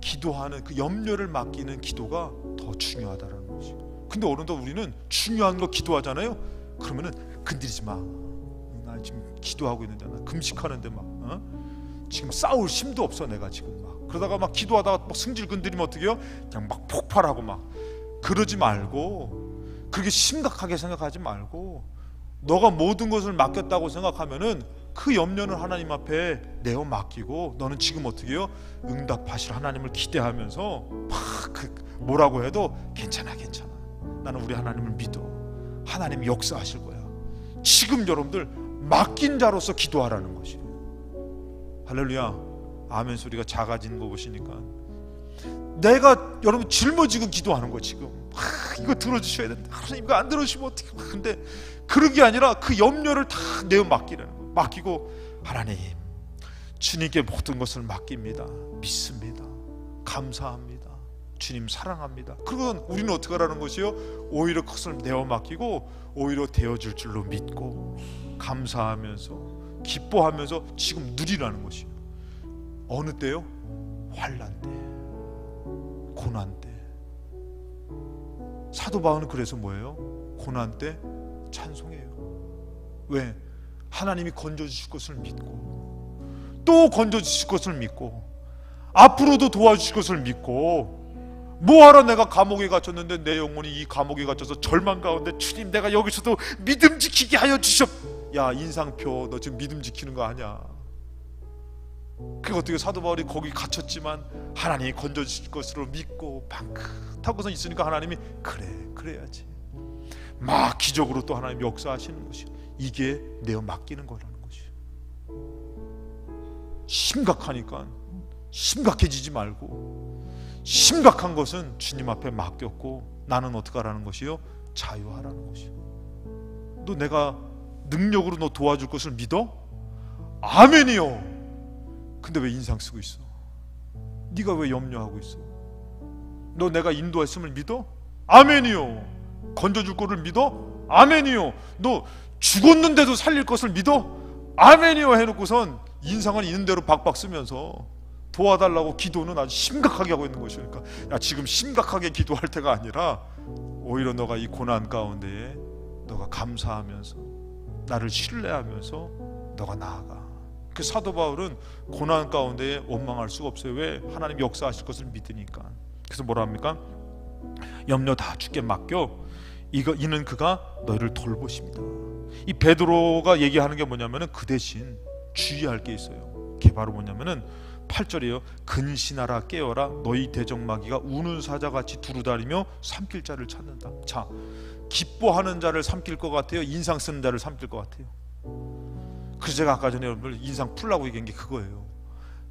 기도하는, 그 염려를 맡기는 기도가 더 중요하다는 것이. 근데 어느덧 우리는 중요한 거 기도하잖아요. 그러면은 건드리지 마. 나 지금 기도하고 있는데, 나 금식하는데 막 지금 싸울 힘도 없어 내가 지금 막. 그러다가 막 기도하다가 막 승질 건드리면 어떻게 해요? 그냥 막 폭발하고 막. 그러지 말고, 그렇게 심각하게 생각하지 말고, 너가 모든 것을 맡겼다고 생각하면은 그 염려는 하나님 앞에 내어 맡기고 너는 지금 어떻게 해요? 응답하실 하나님을 기대하면서 막 뭐라고 해도 괜찮아 괜찮아, 나는 우리 하나님을 믿어, 하나님이 역사하실 거야. 지금 여러분들 맡긴 자로서 기도하라는 것이에요. 할렐루야. 아멘 소리가 작아지는 거 보시니까 내가 여러분 짊어지고 기도하는 거 지금. 이거 들어주셔야 된다. 하나님 이거 안 들어주시면 어떻게. 근데 그런 게 아니라 그 염려를 다 내어 맡기라는 거. 맡기고 하나님 주님께 모든 것을 맡깁니다. 믿습니다. 감사합니다. 주님 사랑합니다. 그건 우리는 어떻게 하라는 것이요? 오히려 그것을 내어 맡기고 오히려 되어줄 줄로 믿고 감사하면서 기뻐하면서 지금 누리라는 것이요. 어느 때요? 환난 때, 고난 때. 사도 바울은 그래서 뭐예요? 고난 때 찬송해요. 왜? 하나님이 건져주실 것을 믿고 또 건져주실 것을 믿고 앞으로도 도와주실 것을 믿고, 뭐하러 내가 감옥에 갇혔는데 내 영혼이 이 감옥에 갇혀서 절망 가운데 주님 내가 여기서도 믿음 지키게 하여 주십시오. 야 인상표, 너 지금 믿음 지키는 거 아니야. 그게 어떻게 사도 바울이 거기 갇혔지만 하나님이 건져주실 것으로 믿고 방긋하고서 있으니까 하나님이 그래 그래야지 막 기적으로 또 하나님이 역사하시는 것이. 이게 내어 맡기는 거라는 것이. 심각하니까 심각해지지 말고, 심각한 것은 주님 앞에 맡겼고 나는 어떻게 하라는 것이요? 자유하라는 것이요. 너 내가 능력으로 너 도와줄 것을 믿어? 아멘이요. 근데 왜 인상 쓰고 있어? 네가 왜 염려하고 있어? 너 내가 인도했음을 믿어? 아멘이요. 건져줄 거를 믿어? 아멘이요. 너 죽었는데도 살릴 것을 믿어? 아멘이요 해놓고선 인상은 있는 대로 박박 쓰면서 도와달라고 기도는 아주 심각하게 하고 있는 것이니까, 야 지금 심각하게 기도할 때가 아니라 오히려 너가 이 고난 가운데에 너가 감사하면서 나를 신뢰하면서 너가 나아가. 그 사도 바울은 고난 가운데 원망할 수가 없어요. 왜? 하나님 역사하실 것을 믿으니까. 그래서 뭐라 합니까? 염려 다 주께 맡겨 이는 그가 너희를 돌보십니다. 이 베드로가 얘기하는 게 뭐냐면은 그 대신 주의할 게 있어요. 그게 바로 뭐냐면은 8절이에요. 근신하라 깨어라 너희 대적마귀가 우는 사자같이 두루다니며 삼킬 자를 찾는다. 자, 기뻐하는 자를 삼킬 것 같아요? 인상 쓰는 자를 삼킬 것 같아요? 그래서 제가 아까 전에 여러분들 인상 풀라고 얘기한 게 그거예요.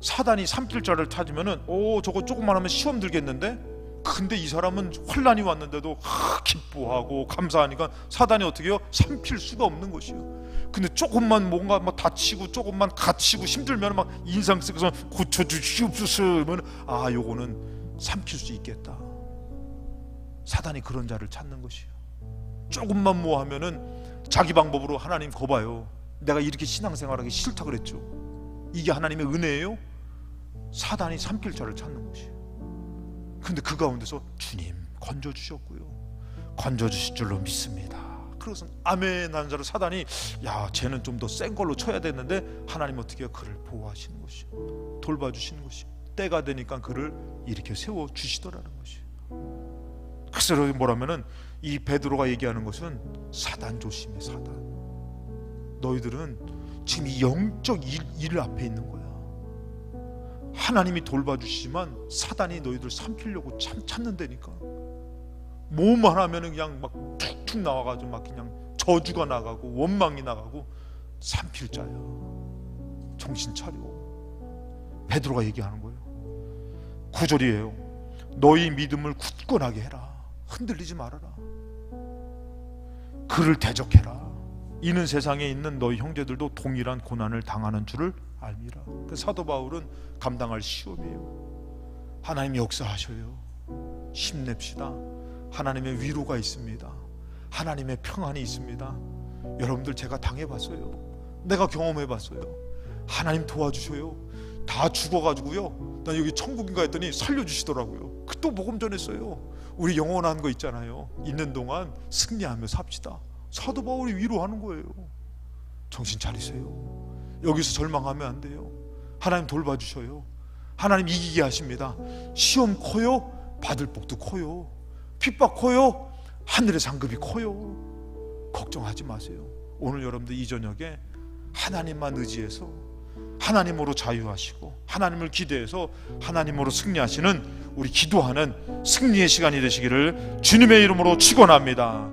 사단이 삼킬 자를 찾으면은 저거 조금만 하면 시험 들겠는데? 근데 이 사람은 환란이 왔는데도 기뻐하고 감사하니까 사단이 어떻게 해요? 삼킬 수가 없는 것이에요. 근데 조금만 뭔가 다치고 조금만 갇히고 힘들면 막 인상 쓰고서 고쳐주시옵소서 하면 요거는 삼킬 수 있겠다. 사단이 그런 자를 찾는 것이에요. 조금만 뭐 하면은 자기 방법으로 하나님 거봐요. 내가 이렇게 신앙생활하기 싫다 그랬죠. 이게 하나님의 은혜예요? 사단이 삼킬 자를 찾는 것이에요. 근데 그 가운데서 주님 건져주셨고요, 건져주실 줄로 믿습니다. 그래서 아멘 하는 자를 사단이 쟤는 좀 더 센 걸로 쳐야 되는데 하나님 어떻게 해요? 그를 보호하시는 것이요, 돌봐주시는 것이요, 때가 되니까 그를 이렇게 세워주시더라는 것이에요. 그래서 뭐라면은 이 베드로가 얘기하는 것은 사단 조심해. 사단, 너희들은 지금 이 영적 일 앞에 있는 거야. 하나님이 돌봐주시지만 사단이 너희들 삼키려고 찾는다니까. 뭐만 하면은 그냥 막 툭툭 나와가지고 막 그냥 저주가 나가고 원망이 나가고 삼킬 자야. 정신 차려. 베드로가 얘기하는 거예요. 9절이에요. 너희 믿음을 굳건하게 해라. 흔들리지 말아라. 그를 대적해라. 이는 세상에 있는 너희 형제들도 동일한 고난을 당하는 줄을 알미라. 사도 바울은 감당할 시험이에요. 하나님이 역사하셔요. 힘냅시다. 하나님의 위로가 있습니다. 하나님의 평안이 있습니다. 여러분들 제가 당해봤어요. 내가 경험해봤어요. 하나님 도와주셔요. 다 죽어가지고요, 난 여기 천국인가 했더니 살려주시더라고요. 그 또 복음 전했어요. 우리 영원한 거 있잖아요. 있는 동안 승리하며 삽시다. 사도 바울이 위로하는 거예요. 정신 차리세요. 여기서 절망하면 안 돼요. 하나님 돌봐주셔요. 하나님 이기게 하십니다. 시험 커요? 받을 복도 커요. 핍박 커요? 하늘의 상급이 커요. 걱정하지 마세요. 오늘 여러분들 이 저녁에 하나님만 의지해서 하나님으로 자유하시고 하나님을 기대해서 하나님으로 승리하시는 우리 기도하는 승리의 시간이 되시기를 주님의 이름으로 축원합니다.